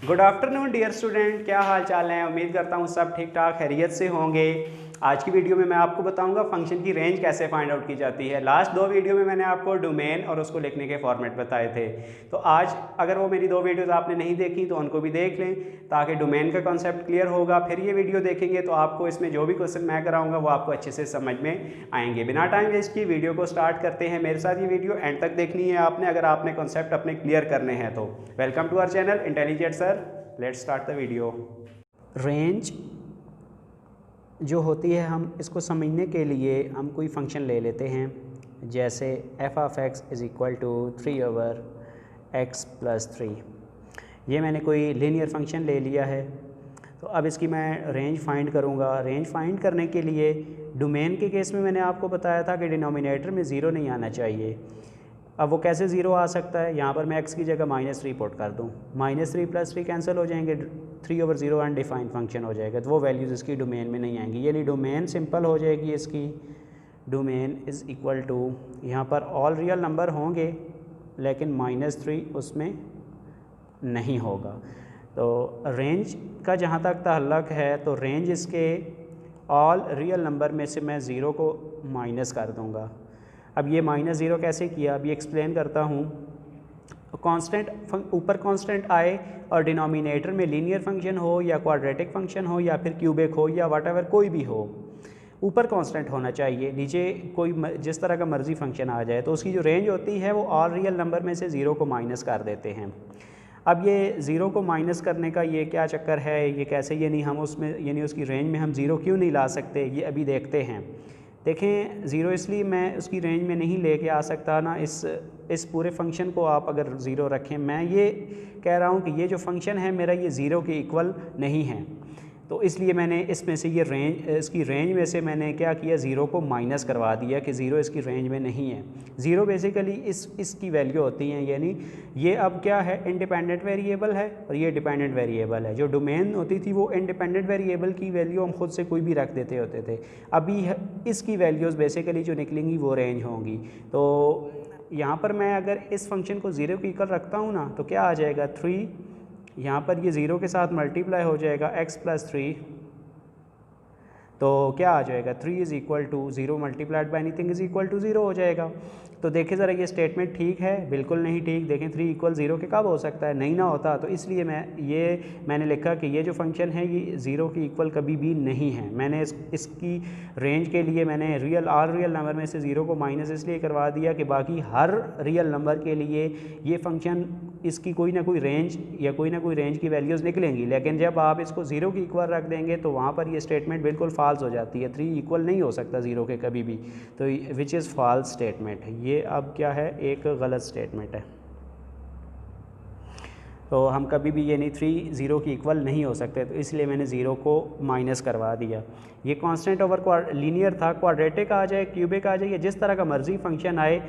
Good afternoon dear student, क्या हाल चाल है। उम्मीद करता हूँ सब ठीक ठाक खैरियत से होंगे। आज की वीडियो में मैं आपको बताऊंगा फंक्शन की रेंज कैसे फाइंड आउट की जाती है। लास्ट दो वीडियो में मैंने आपको डोमेन और उसको लिखने के फॉर्मेट बताए थे। तो आज अगर वो मेरी दो वीडियोस आपने नहीं देखी तो उनको भी देख लें ताकि डोमेन का कॉन्सेप्ट क्लियर होगा। फिर ये वीडियो देखेंगे तो आपको इसमें जो भी क्वेश्चन मैं कराऊंगा वो आपको अच्छे से समझ में आएंगे। बिना टाइम वेस्ट की वीडियो को स्टार्ट करते हैं। मेरे साथ ये वीडियो एंड तक देखनी है आपने, अगर आपने कॉन्सेप्ट अपने क्लियर करने हैं तो। Welcome to our channel intelligent sir, let's start the video. Range जो होती है, हम इसको समझने के लिए हम कोई फंक्शन ले लेते हैं, जैसे F of X is equal to 3/x+3। ये मैंने कोई लीनियर फंक्शन ले लिया है। तो अब इसकी मैं रेंज फाइंड करूँगा। रेंज फाइंड करने के लिए डोमेन के केस में मैंने आपको बताया था कि डिनोमिनेटर में ज़ीरो नहीं आना चाहिए। अब वो कैसे ज़ीरो आ सकता है, यहाँ पर मैं x की जगह -3 पुट कर दूँ, -3 + 3 कैंसिल हो जाएंगे, 3/0 अनडिफाइंड फंक्शन हो जाएगा। तो वो वैल्यूज़ इसकी डोमेन में नहीं आएंगी, यानी डोमेन सिंपल हो जाएगी इसकी। डोमेन इज़ इक्वल टू, यहाँ पर ऑल रियल नंबर होंगे लेकिन -3 उसमें नहीं होगा। तो रेंज का जहाँ तक ताल्लुक़ है तो रेंज इसके ऑल रियल नंबर में से मैं ज़ीरो को माइनस कर दूँगा। अब ये -0 कैसे किया, अब ये एक्सप्लेन करता हूँ। कांस्टेंट ऊपर कांस्टेंट आए और डिनोमिनेटर में लीनियर फंक्शन हो या क्वाड्रेटिक फंक्शन हो या फिर क्यूबिक हो या व्हाटएवर कोई भी हो, ऊपर कांस्टेंट होना चाहिए, नीचे कोई जिस तरह का मर्जी फंक्शन आ जाए तो उसकी जो रेंज होती है वो ऑल रियल नंबर में से ज़ीरो को माइनस कर देते हैं। अब ये ज़ीरो को माइनस करने का ये क्या चक्कर है, ये कैसे, यानी हम उसमें यानी उसकी रेंज में हम ज़ीरो क्यों नहीं ला सकते, ये अभी देखते हैं। देखें, ज़ीरो इसलिए मैं उसकी रेंज में नहीं लेके आ सकता ना, इस पूरे फंक्शन को आप अगर ज़ीरो रखें, मैं ये कह रहा हूँ कि ये जो फंक्शन है मेरा ये ज़ीरो के इक्वल नहीं है, तो इसलिए मैंने इसमें से ये इसकी रेंज में से मैंने क्या किया, ज़ीरो को माइनस करवा दिया कि ज़ीरो इसकी रेंज में नहीं है। ज़ीरो बेसिकली इसकी वैल्यू होती है, यानी ये अब क्या है, इंडिपेंडेंट वेरिएबल है और ये डिपेंडेंट वेरिएबल है। जो डोमेन होती थी वो इंडिपेंडेंट वेरिएबल की वैल्यू हम खुद से कोई भी रख देते होते थे। अभी इसकी वैल्यूज़ बेसिकली जो निकलेंगी वो रेंज होंगी। तो यहाँ पर मैं अगर इस फंक्शन को ज़ीरो के इक्वल रखता हूँ ना तो क्या आ जाएगा, 3, यहाँ पर ये ज़ीरो के साथ मल्टीप्लाई हो जाएगा x+3, तो क्या आ जाएगा, 3 is equal to 0 multiplied by anything is equal to 0 हो जाएगा। तो देखें ज़रा ये स्टेटमेंट ठीक है, बिल्कुल नहीं ठीक। देखें 3 = 0 के कब हो सकता है, नहीं ना होता। तो इसलिए मैंने लिखा कि ये जो फंक्शन है ये 0 के इक्वल कभी भी नहीं है। मैंने इसकी रेंज के लिए मैंने ऑल रियल नंबर में से 0 को माइनस इसलिए करवा दिया कि बाकी हर रियल नंबर के लिए ये फंक्शन इसकी कोई ना कोई रेंज या कोई ना कोई रेंज की वैल्यूज़ निकलेंगी, लेकिन जब आप इसको 0 के इक्वल रख देंगे तो वहाँ पर ये स्टेटमेंट बिल्कुल फॉल्स हो जाती है। 3 इक्वल नहीं हो सकता 0 के कभी भी, तो विच इज़ फॉल्स स्टेटमेंट है। ये अब क्या है, एक गलत स्टेटमेंट है। तो हम कभी भी यानी 3 0 की इक्वल नहीं हो सकते, तो इसलिए मैंने 0 को माइनस करवा दिया। ये कांस्टेंट ओवर लीनियर था, क्वाड्रेटिक आ जाए, क्यूबिक आ जाए, जिस तरह का मर्जी फंक्शन आए,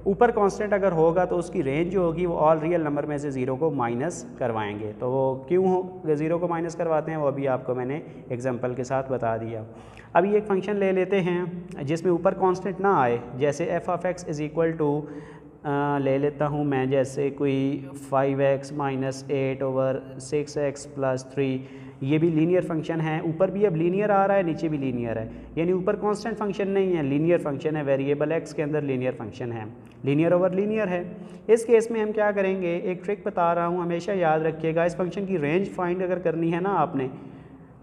ऊपर कांस्टेंट अगर होगा तो उसकी रेंज जो होगी वो ऑल रियल नंबर में से 0 को माइनस करवाएंगे। तो वो क्यों 0 को माइनस करवाते हैं वो अभी आपको मैंने एग्जांपल के साथ बता दिया। अभी एक फ़ंक्शन ले लेते हैं जिसमें ऊपर कांस्टेंट ना आए, जैसे F of X is equal to ले लेता हूँ मैं, जैसे कोई 5x - 8/6x+3। ये भी लीनियर फंक्शन है, ऊपर भी अब लीनियर आ रहा है, नीचे भी लीनियर है, यानी ऊपर कांस्टेंट फंक्शन नहीं है, लीनियर फंक्शन है, वेरिएबल x के अंदर लीनियर फंक्शन है, लीनियर ओवर लीनियर है। इस केस में हम क्या करेंगे, एक ट्रिक बता रहा हूँ, हमेशा याद रखिएगा। इस फंक्शन की रेंज फाइंड अगर करनी है ना आपने,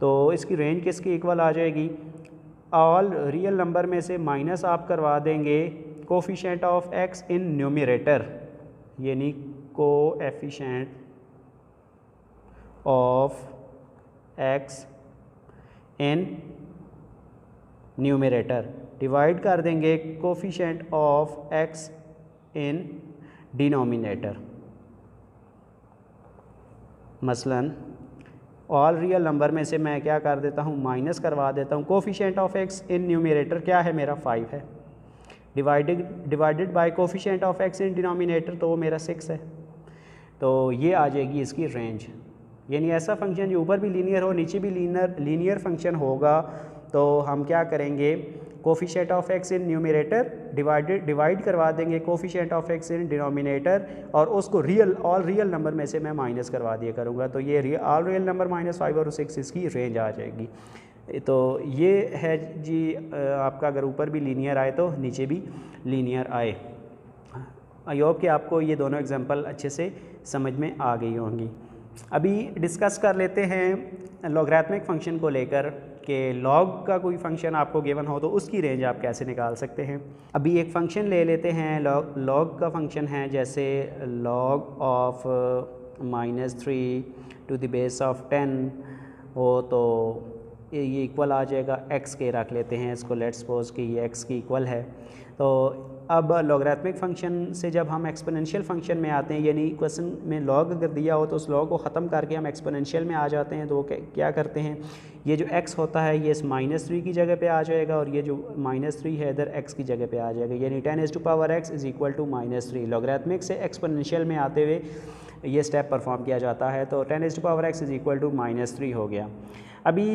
तो इसकी रेंज किसके इक्वल आ जाएगी, ऑल रियल नंबर में से माइनस आप करवा देंगे coefficient of x in numerator, यानी coefficient of x in numerator, divide कर देंगे coefficient of x in denominator. मसलन ऑल रियल नंबर में से मैं क्या कर देता हूँ, माइनस करवा देता हूँ। Coefficient of x in numerator क्या है, मेरा 5 है, divided by coefficient of x in denominator, तो वो मेरा 6 है। तो ये आ जाएगी इसकी रेंज। यानी ऐसा फंक्शन जो ऊपर भी लीनियर हो नीचे भी लीनियर फंक्शन होगा, तो हम क्या करेंगे, coefficient of x in numerator divide करवा देंगे coefficient of x in denominator, और उसको ऑल रियल नंबर में से मैं माइनस करवा दिया करूँगा, तो ये ऑल रियल नंबर -5 और 6 इसकी रेंज आ जाएगी। तो ये है जी आपका, अगर ऊपर भी लीनियर आए तो नीचे भी लीनियर आए। आई होप कि आपको ये दोनों एग्जांपल अच्छे से समझ में आ गई होंगी। अभी डिस्कस कर लेते हैं लॉगरिथमिक फ़ंक्शन को लेकर कि लॉग का कोई फ़ंक्शन आपको गिवन हो तो उसकी रेंज आप कैसे निकाल सकते हैं। अभी एक फ़ंक्शन ले लेते हैं, लॉग का फ़ंक्शन है, जैसे log of -3 to the base of 10 हो तो ये इक्वल आ जाएगा x के, रख लेते हैं इसको, लेट्स सपोज कि ये x की इक्वल है। तो अब लॉगरिथमिक फ़ंक्शन से जब हम एक्सपोनेंशियल फ़ंक्शन में आते हैं, यानी क्वेश्चन में लॉग अगर दिया हो तो उस लॉग को ख़त्म करके हम एक्सपोनेंशियल में आ जाते हैं, तो वो क्या करते हैं, ये जो x होता है ये इस -3 की जगह पे आ जाएगा, और ये जो -3 है इधर x की जगह पे आ जाएगा, यानी 10⁻x is equal to -3। Logarithmic से एक्सपोनेंशियल में आते हुए ये स्टेप परफॉर्म किया जाता है, तो 10⁻x इज़ इक्वल टू -3 हो गया। अभी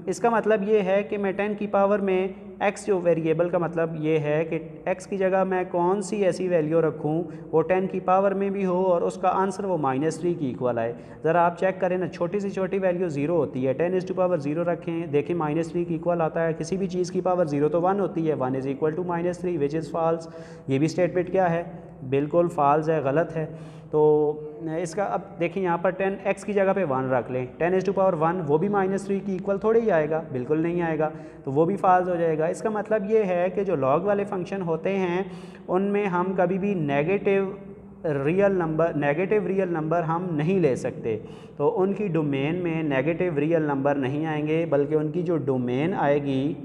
इसका मतलब ये है कि मैं 10 की पावर में x जो वेरिएबल का मतलब ये है कि x की जगह मैं कौन सी ऐसी वैल्यू रखूं वो 10 की पावर में भी हो और उसका आंसर वो -3 की इक्वल आए। ज़रा आप चेक करें ना, छोटी से छोटी वैल्यू 0 होती है, 10⁻0 रखें, देखें -3 की इक्वल आता है। किसी भी चीज़ की पावर 0 तो 1 होती है, 1 is equal to -3 which is false. ये भी स्टेटमेंट क्या है, बिल्कुल फॉल्स है, गलत है। तो इसका अब देखिए यहाँ पर 10x की जगह पे 1 रख लें, 10⁻1 वो भी -3 की इक्वल थोड़ी ही आएगा, बिल्कुल नहीं आएगा, तो वो भी फॉल्स हो जाएगा। इसका मतलब ये है कि जो लॉग वाले फंक्शन होते हैं उनमें हम कभी भी नेगेटिव रियल नंबर हम नहीं ले सकते, तो उनकी डोमेन में नेगेटिव रियल नंबर नहीं आएंगे, बल्कि उनकी जो डोमेन आएगी,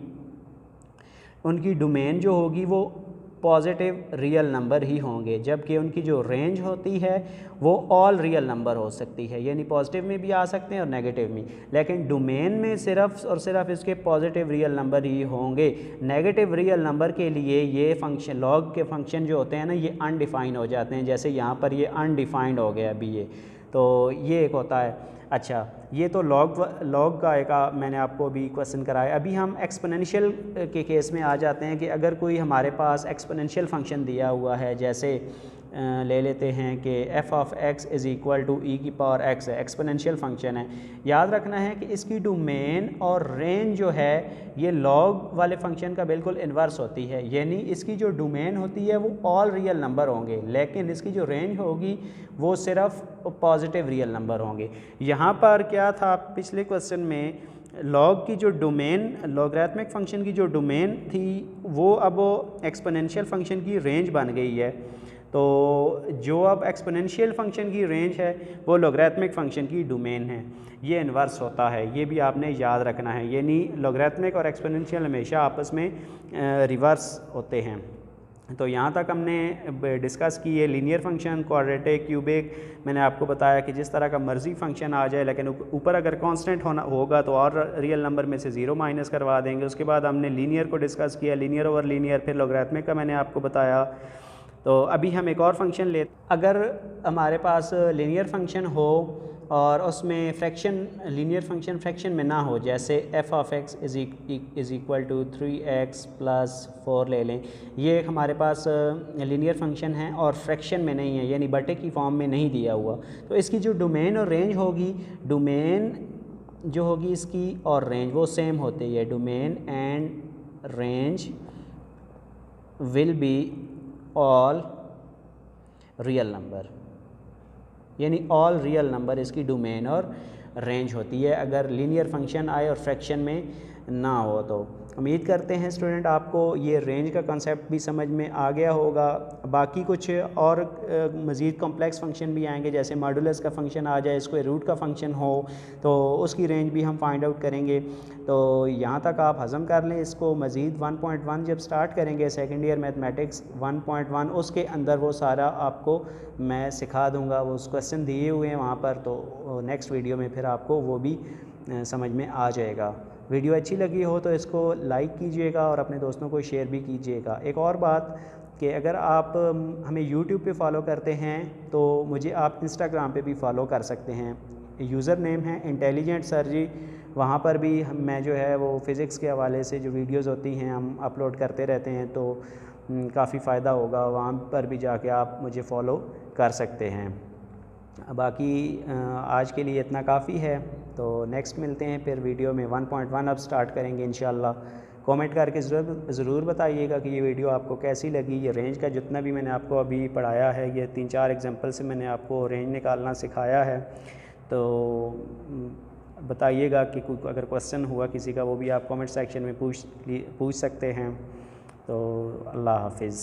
उनकी डोमेन जो होगी वो पॉजिटिव रियल नंबर ही होंगे, जबकि उनकी जो रेंज होती है वो ऑल रियल नंबर हो सकती है, यानी पॉजिटिव में भी आ सकते हैं और नेगेटिव में, लेकिन डोमेन में सिर्फ और सिर्फ इसके पॉजिटिव रियल नंबर ही होंगे। नेगेटिव रियल नंबर के लिए ये फंक्शन, लॉग के फंक्शन जो होते हैं ना, ये अनडिफाइन हो जाते हैं, जैसे यहाँ पर ये अनडिफाइंड हो गया अभी ये, तो ये एक होता है। अच्छा, ये तो लॉग का एक मैंने आपको अभी क्वेश्चन कराया। अभी हम एक्सपोनेंशियल के केस में आ जाते हैं कि अगर कोई हमारे पास एक्सपोनेंशियल फंक्शन दिया हुआ है, जैसे ले लेते हैं कि f of x is equal to e की पावर x है, एक्सपोनेंशियल फंक्शन है। याद रखना है कि इसकी डोमेन और रेंज जो है ये लॉग वाले फंक्शन का बिल्कुल इन्वर्स होती है, यानी इसकी जो डोमेन होती है वो ऑल रियल नंबर होंगे, लेकिन इसकी जो रेंज होगी वो सिर्फ पॉजिटिव रियल नंबर होंगे। यहाँ पर क्या था पिछले क्वेश्चन में, लॉग की जो डोमेन, लॉगरिथमिक फंक्शन की जो डोमेन थी वो अब एक्सपोनेंशियल फंक्शन की रेंज बन गई है, तो जो अब एक्सपोनेंशियल फंक्शन की रेंज है वो लॉगरिथमिक फंक्शन की डोमेन है। ये इन्वर्स होता है, ये भी आपने याद रखना है, यानी लॉगरिथमिक और एक्सपोनेंशियल हमेशा आपस में रिवर्स होते हैं। तो यहाँ तक हमने डिस्कस की है लीनियर फंक्शन, क्वाड्रेटिक, क्यूबिक। मैंने आपको बताया कि जिस तरह का मर्जी फंक्शन आ जाए, लेकिन ऊपर अगर कांस्टेंट होगा तो और रियल नंबर में से 0 माइनस करवा देंगे। उसके बाद हमने लीनियर को डिस्कस किया, लीनियर ओवर लीनियर, फिर लॉगरिथमिक का मैंने आपको बताया। तो अभी हम एक और फंक्शन लेते, अगर हमारे पास लीनियर फंक्शन हो और उसमें फ्रैक्शन, लीनियर फंक्शन फ्रैक्शन में ना हो, जैसे f of x is equal to 3x plus 4 ले लें, ये एक हमारे पास लीनियर फंक्शन है और फ्रैक्शन में नहीं है, यानी बटे की फॉर्म में नहीं दिया हुआ, तो इसकी जो डोमेन और रेंज होगी, डोमेन जो होगी इसकी और रेंज वो सेम होती है, domain and range will be all real number, यानी ऑल रियल नंबर इसकी डोमेन और रेंज होती है अगर लीनियर फंक्शन आए और फ्रैक्शन में ना हो। तो उम्मीद करते हैं स्टूडेंट आपको ये रेंज का कंसेप्ट भी समझ में आ गया होगा। बाकी कुछ और मज़ीद कॉम्प्लेक्स फंक्शन भी आएंगे, जैसे मॉडुलस का फंक्शन आ जाए, स्क्वायर रूट का फंक्शन हो, तो उसकी रेंज भी हम फाइंड आउट करेंगे। तो यहाँ तक आप हज़म कर लें इसको। मज़ीद 1.1 जब स्टार्ट करेंगे सेकेंड ईयर मैथमेटिक्स 1.1, उसके अंदर वो सारा आपको मैं सिखा दूँगा, वो क्वेश्चन दिए हुए हैं वहाँ पर, तो नेक्स्ट वीडियो में फिर आपको वो भी समझ में आ जाएगा। वीडियो अच्छी लगी हो तो इसको लाइक कीजिएगा और अपने दोस्तों को शेयर भी कीजिएगा। एक और बात कि अगर आप हमें YouTube पे फॉलो करते हैं तो मुझे आप Instagram पे भी फॉलो कर सकते हैं। यूज़र नेम है इंटेलिजेंट सर जी, वहाँ पर भी मैं जो है वो फ़िज़िक्स के हवाले से जो वीडियोज़ होती हैं हम अपलोड करते रहते हैं, तो काफ़ी फ़ायदा होगा, वहाँ पर भी जाके आप मुझे फ़ॉलो कर सकते हैं। बाकी आज के लिए इतना काफ़ी है, तो नेक्स्ट मिलते हैं फिर वीडियो में 1.1 अब स्टार्ट करेंगे इंशाल्लाह। कमेंट करके ज़रूर बताइएगा कि ये वीडियो आपको कैसी लगी। ये रेंज का जितना भी मैंने आपको अभी पढ़ाया है, ये 3-4 एग्जांपल से मैंने आपको रेंज निकालना सिखाया है, तो बताइएगा कि कोई अगर क्वेश्चन हुआ किसी का, वो भी आप कमेंट सेक्शन में पूछ सकते हैं। तो अल्लाह हाफिज़।